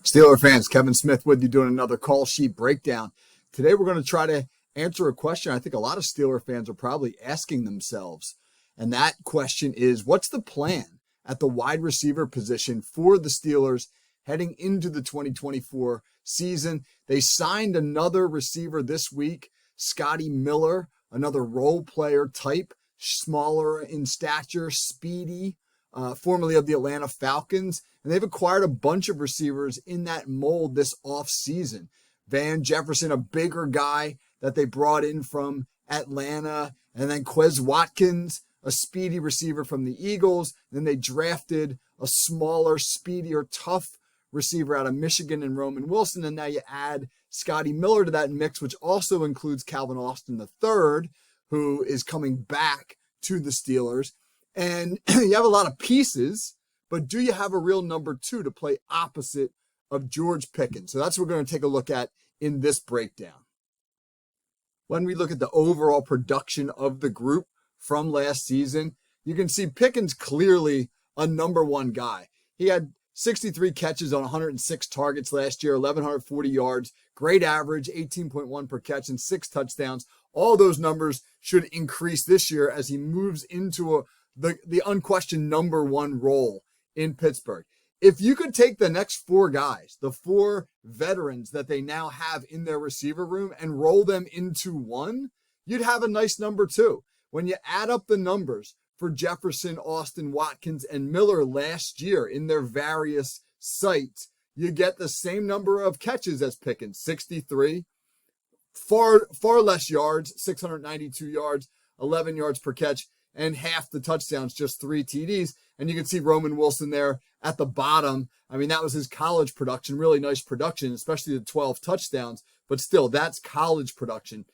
Steeler fans, Kevin Smith with you doing another call sheet breakdown. Today we're going to try to answer a question I think a lot of Steeler fans are probably asking themselves. And that question is, what's the plan at the wide receiver position for the Steelers heading into the 2024 season? They signed another receiver this week, Scotty Miller, another role player type, smaller in stature, speedy, formerly of the Atlanta Falcons. And they've acquired a bunch of receivers in that mold this offseason. Jefferson, a bigger guy that they brought in from Atlanta. And then Quez Watkins, a speedy receiver from the Eagles. Then they drafted a smaller, speedier, tough receiver out of Michigan and Roman Wilson. And now you add Scotty Miller to that mix, which also includes Calvin Austin III, who is coming back to the Steelers. And you have a lot of pieces, but do you have a real number two to play opposite of George Pickens? So that's what we're going to take a look at in this breakdown. When we look at the overall production of the group from last season, you can see Pickens clearly a number one guy. He had 63 catches on 106 targets last year, 1,140 yards, great average, 18.1 per catch, and 6 touchdowns. All those numbers should increase this year as he moves into the unquestioned number one role in Pittsburgh. If you could take the next 4 guys, the 4 veterans that they now have in their receiver room, and roll them into one, you'd have a nice number 2. When you add up the numbers for Jefferson, Austin, Watkins, and Miller last year in their various sites, you get the same number of catches as Pickens, 63, far less yards, 692 yards, 11 yards per catch, and half the touchdowns, just 3 TDs. And you can see Roman Wilson there at the bottom. I mean, that was his college production, really nice production, especially the 12 touchdowns, but still, that's college production.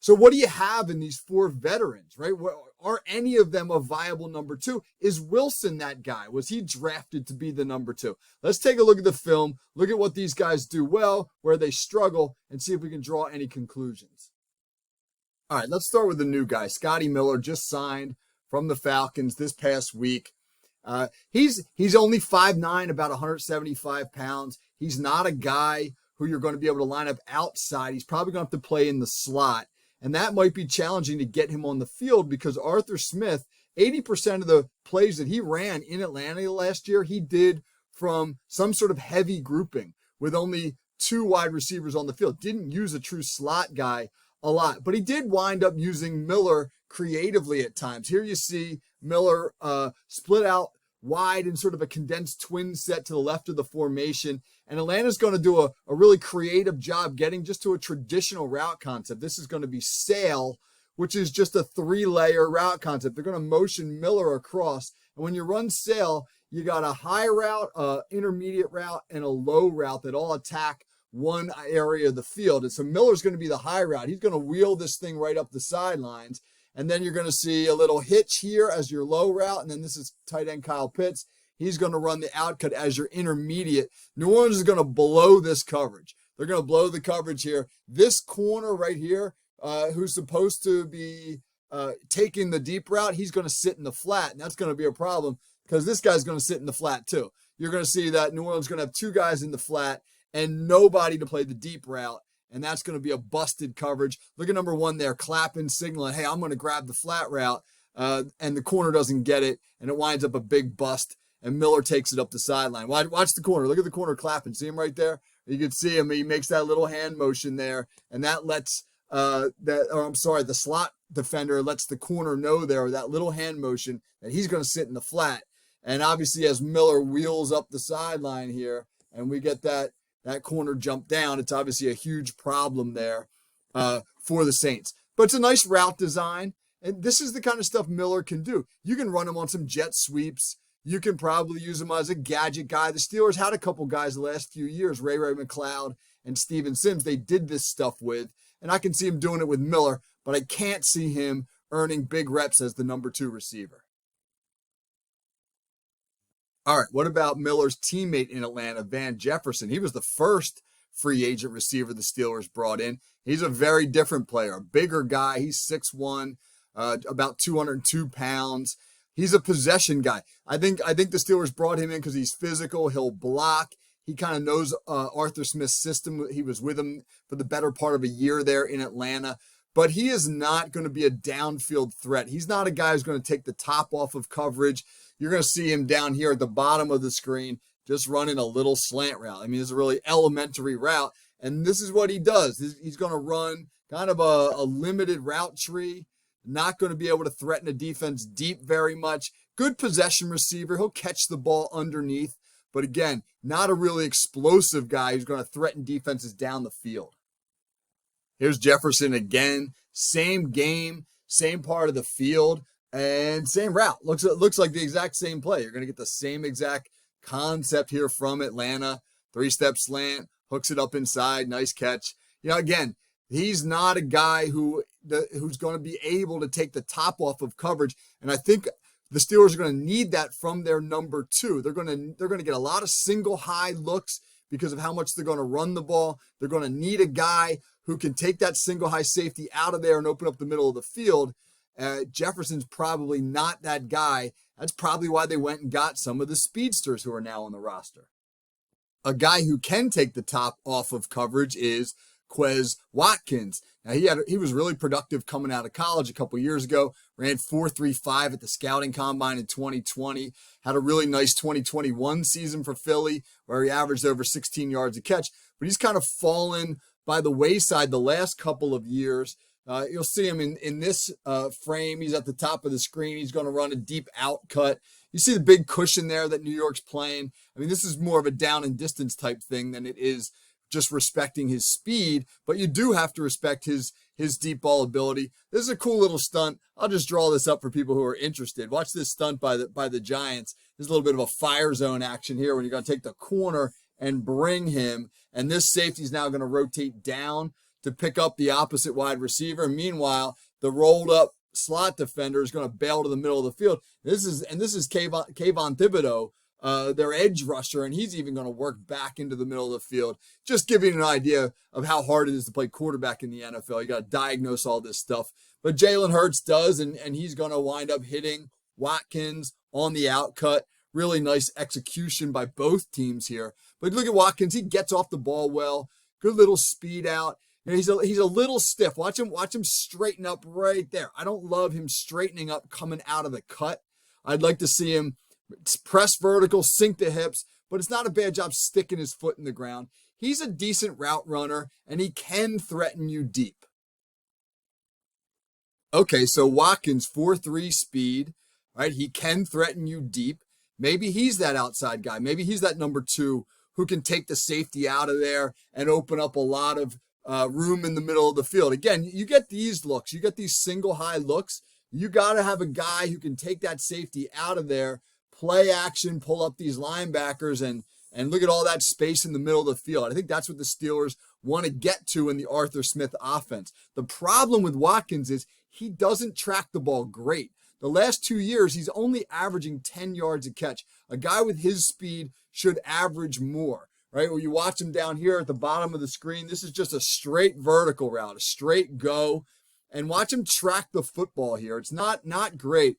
So what do you have in these 4 veterans, right? Are any of them a viable number 2? Is Wilson that guy? Was he drafted to be the number 2? Let's take a look at the film, look at what these guys do well, where they struggle, and see if we can draw any conclusions. All right, let's start with the new guy. Scotty Miller just signed from the Falcons this past week. He's only 5'9", about 175 pounds. He's not a guy who you're going to be able to line up outside. He's probably going to have to play in the slot. And that might be challenging to get him on the field because Arthur Smith, 80% of the plays that he ran in Atlanta last year, he did from some sort of heavy grouping with only 2 wide receivers on the field. Didn't use a true slot guy a lot, but he did wind up using Miller creatively at times. Here you see Miller split out wide in sort of a condensed twin set to the left of the formation. And Atlanta's going to do a really creative job getting just to a traditional route concept. This is going to be sail, which is just a 3-layer route concept. They're going to motion Miller across. And when you run sail, you got a high route, a intermediate route, and a low route that all attack one area of the field. And so Miller's going to be the high route. He's going to wheel this thing right up the sidelines. And then you're going to see a little hitch here as your low route. And then this is tight end Kyle Pitts. He's going to run the outcut as your intermediate. New Orleans is going to blow this coverage. They're going to blow the coverage here. This corner right here, who's supposed to be taking the deep route, he's going to sit in the flat. And that's going to be a problem because this guy's going to sit in the flat too. You're going to see that New Orleans is going to have 2 guys in the flat and nobody to play the deep route. And that's going to be a busted coverage. Look at number 1 there, clapping, signaling, hey, I'm going to grab the flat route. And the corner doesn't get it, and it winds up a big bust, and Miller takes it up the sideline. Watch the corner. Look at the corner clapping. See him right there? You can see him. He makes that little hand motion there, and that lets the slot defender lets the corner know there, that little hand motion, that he's going to sit in the flat. And obviously, as Miller wheels up the sideline here, and we get that corner jump down, it's obviously a huge problem there for the Saints. But it's a nice route design, and this is the kind of stuff Miller can do. You can run him on some jet sweeps. You can probably use him as a gadget guy. The Steelers had a couple guys the last few years, Ray McLeod and Steven Sims, they did this stuff with, and I can see him doing it with Miller, but I can't see him earning big reps as the number 2 receiver. All right, what about Miller's teammate in Atlanta, Jefferson? He was the first free agent receiver the Steelers brought in. He's a very different player, a bigger guy. He's 6'1", about 202 pounds. He's a possession guy. I think the Steelers brought him in because he's physical. He'll block. He kind of knows Arthur Smith's system. He was with him for the better part of a year there in Atlanta. But he is not going to be a downfield threat. He's not a guy who's going to take the top off of coverage. You're going to see him down here at the bottom of the screen just running a little slant route. I mean, it's a really elementary route. And this is what he does. He's going to run kind of a limited route tree, not going to be able to threaten a defense deep very much. Good possession receiver. He'll catch the ball underneath. But again, not a really explosive guy who's going to threaten defenses down the field. Here's Jefferson again. Same game, same part of the field, and same route. Looks like the exact same play. You're going to get the same exact concept here from Atlanta. 3-step slant, hooks it up inside. Nice catch. Again, he's not a guy who's going to be able to take the top off of coverage. And I think the Steelers are going to need that from their number 2. They're going to get a lot of single high looks because of how much they're going to run the ball. They're going to need a guy who can take that single high safety out of there and open up the middle of the field. Jefferson's probably not that guy. That's probably why they went and got some of the speedsters who are now on the roster. A guy who can take the top off of coverage is Quez Watkins. Now he was really productive coming out of college a couple years ago. Ran 4.35 at the scouting combine in 2020. Had a really nice 2021 season for Philly where he averaged over 16 yards a catch. But he's kind of fallen by the wayside the last couple of years. You'll see him in this frame. He's at the top of the screen. He's going to run a deep out cut. You see the big cushion there that New York's playing. I mean, this is more of a down and distance type thing than it is just respecting his speed, but you do have to respect his deep ball ability. This is a cool little stunt. I'll just draw this up for people who are interested. Watch this stunt by the Giants. There's a little bit of a fire zone action here when you're going to take the corner and bring him, and this safety is now going to rotate down to pick up the opposite wide receiver. Meanwhile, the rolled up slot defender is going to bail to the middle of the field. This is Kayvon Thibodeau, their edge rusher, and he's even going to work back into the middle of the field. Just giving you an idea of how hard it is to play quarterback in the NFL. You got to diagnose all this stuff. But Jalen Hurts does, and he's going to wind up hitting Watkins on the outcut. Really nice execution by both teams here. But look at Watkins. He gets off the ball well. Good little speed out. He's a little stiff. Watch him straighten up right there. I don't love him straightening up coming out of the cut. I'd like to see him press vertical, sink the hips, but it's not a bad job sticking his foot in the ground. He's a decent route runner, and he can threaten you deep. Okay, so Watkins, 4.3 speed, right? He can threaten you deep. Maybe he's that outside guy. Maybe he's that number 2 who can take the safety out of there and open up a lot of room in the middle of the field. Again, you get these looks. You get these single high looks. You got to have a guy who can take that safety out of there, play action, pull up these linebackers, and look at all that space in the middle of the field. I think that's what the Steelers want to get to in the Arthur Smith offense. The problem with Watkins is he doesn't track the ball great. The last 2 years, he's only averaging 10 yards a catch. A guy with his speed should average more, right? When you watch him down here at the bottom of the screen, this is just a straight vertical route, a straight go. And watch him track the football here. It's not great.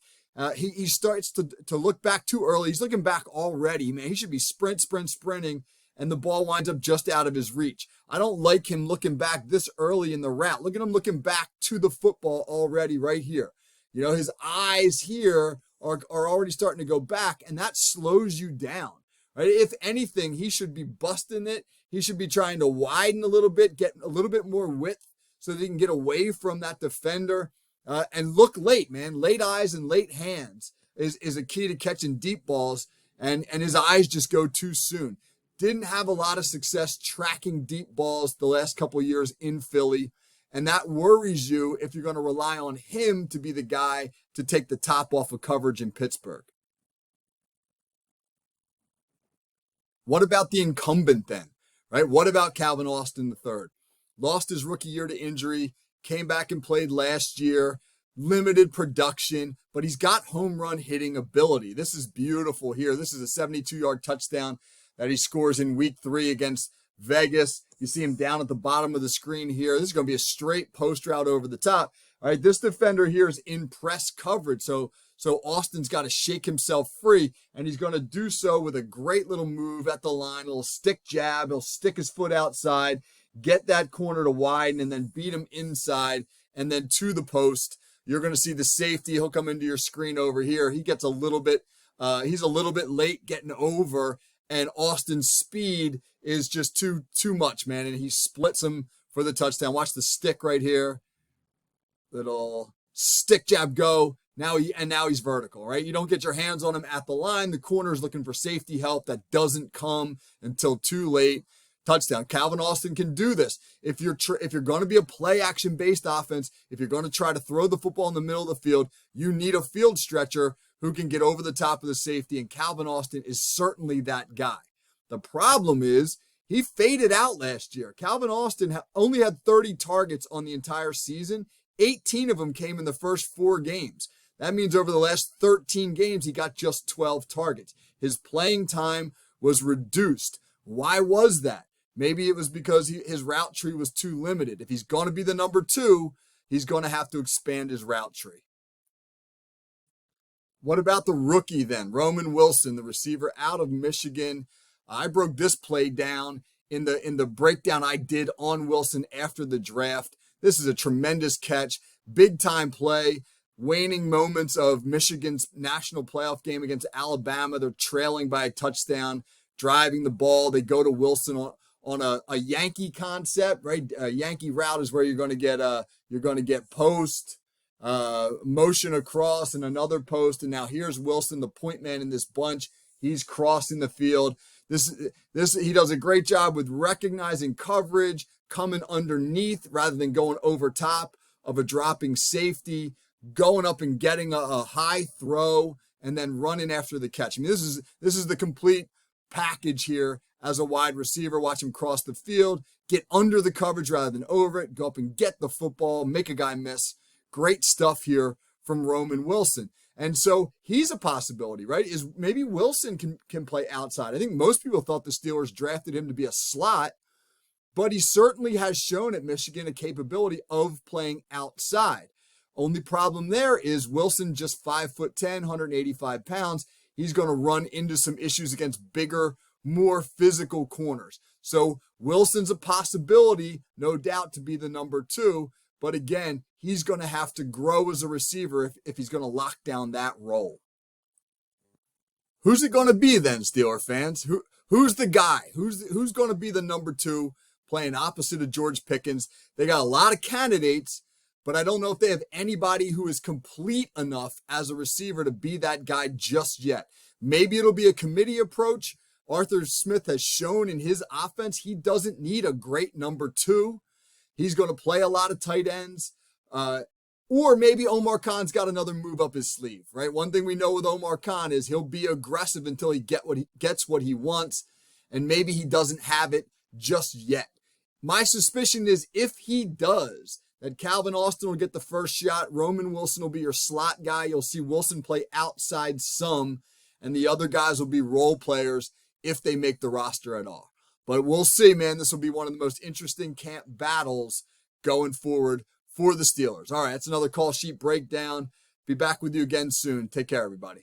He starts to look back too early. He's looking back already, man. He should be sprinting, and the ball winds up just out of his reach. I don't like him looking back this early in the route. Look at him looking back to the football already right here. His eyes here are already starting to go back, and that slows you down, right? If anything, he should be busting it. He should be trying to widen a little bit, get a little bit more width so that he can get away from that defender and look late, man. Late eyes and late hands is a key to catching deep balls, and his eyes just go too soon. Didn't have a lot of success tracking deep balls the last couple of years in Philly. And that worries you if you're going to rely on him to be the guy to take the top off of coverage in Pittsburgh. What about the incumbent then, right? What about Calvin Austin III? Lost his rookie year to injury, came back and played last year, limited production, but he's got home run hitting ability. This is beautiful here. This is a 72-yard touchdown that he scores in week 3 against Vegas. You see him down at the bottom of the screen here. This is going to be a straight post route over the top. All right, this defender here is in press coverage. So So Austin's got to shake himself free, and he's going to do so with a great little move at the line, a little stick jab. He'll stick his foot outside, get that corner to widen, and then beat him inside, and then to the post. You're going to see the safety. He'll come into your screen over here. He gets a little bit, he's a little bit late getting over, and Austin's speed is just too much, man, and he splits him for the touchdown. Watch the stick right here. Little stick jab go. Now he's vertical, right? You don't get your hands on him at the line. The corner is looking for safety help. That doesn't come until too late. Touchdown. Calvin Austin can do this. If you're going to be a play action based offense, if you're going to try to throw the football in the middle of the field, you need a field stretcher who can get over the top of the safety, and Calvin Austin is certainly that guy. The problem is he faded out last year. Calvin Austin only had 30 targets on the entire season. 18 of them came in the first 4 games. That means over the last 13 games, he got just 12 targets. His playing time was reduced. Why was that? Maybe it was because his route tree was too limited. If he's going to be the number 2, he's going to have to expand his route tree. What about the rookie then? Roman Wilson, the receiver out of Michigan. I broke this play down in the breakdown I did on Wilson after the draft. This is a tremendous catch, big time play. Waning moments of Michigan's national playoff game against Alabama. They're trailing by a touchdown, driving the ball. They go to Wilson on a Yankee concept, right? A Yankee route is where you're going to get post, motion across, and another post. And now here's Wilson, the point man in this bunch. He's crossing the field. He does a great job with recognizing coverage, coming underneath rather than going over top of a dropping safety, going up and getting a high throw, and then running after the catch. I mean, this is the complete package here as a wide receiver. Watch him cross the field, get under the coverage rather than over it, go up and get the football, make a guy miss. Great stuff here from Roman Wilson. And so he's a possibility, right? Is maybe Wilson can play outside. I think most people thought the Steelers drafted him to be a slot, but he certainly has shown at Michigan a capability of playing outside. Only problem there is Wilson, just 5'10", 185 pounds. He's going to run into some issues against bigger, more physical corners. So Wilson's a possibility, no doubt, to be the number 2. But again, he's going to have to grow as a receiver if he's going to lock down that role. Who's it going to be then, Steeler fans? Who's the guy? Who's going to be the number 2 playing opposite of George Pickens? They got a lot of candidates, but I don't know if they have anybody who is complete enough as a receiver to be that guy just yet. Maybe it'll be a committee approach. Arthur Smith has shown in his offense he doesn't need a great number 2. He's going to play a lot of tight ends. Or maybe Omar Khan's got another move up his sleeve, right? One thing we know with Omar Khan is he'll be aggressive until he gets what he wants, and maybe he doesn't have it just yet. My suspicion is if he does, that Calvin Austin will get the first shot. Roman Wilson will be your slot guy. You'll see Wilson play outside some, and the other guys will be role players if they make the roster at all. But we'll see, man. This will be one of the most interesting camp battles going forward for the Steelers. All right, that's another call sheet breakdown. Be back with you again soon. Take care, everybody.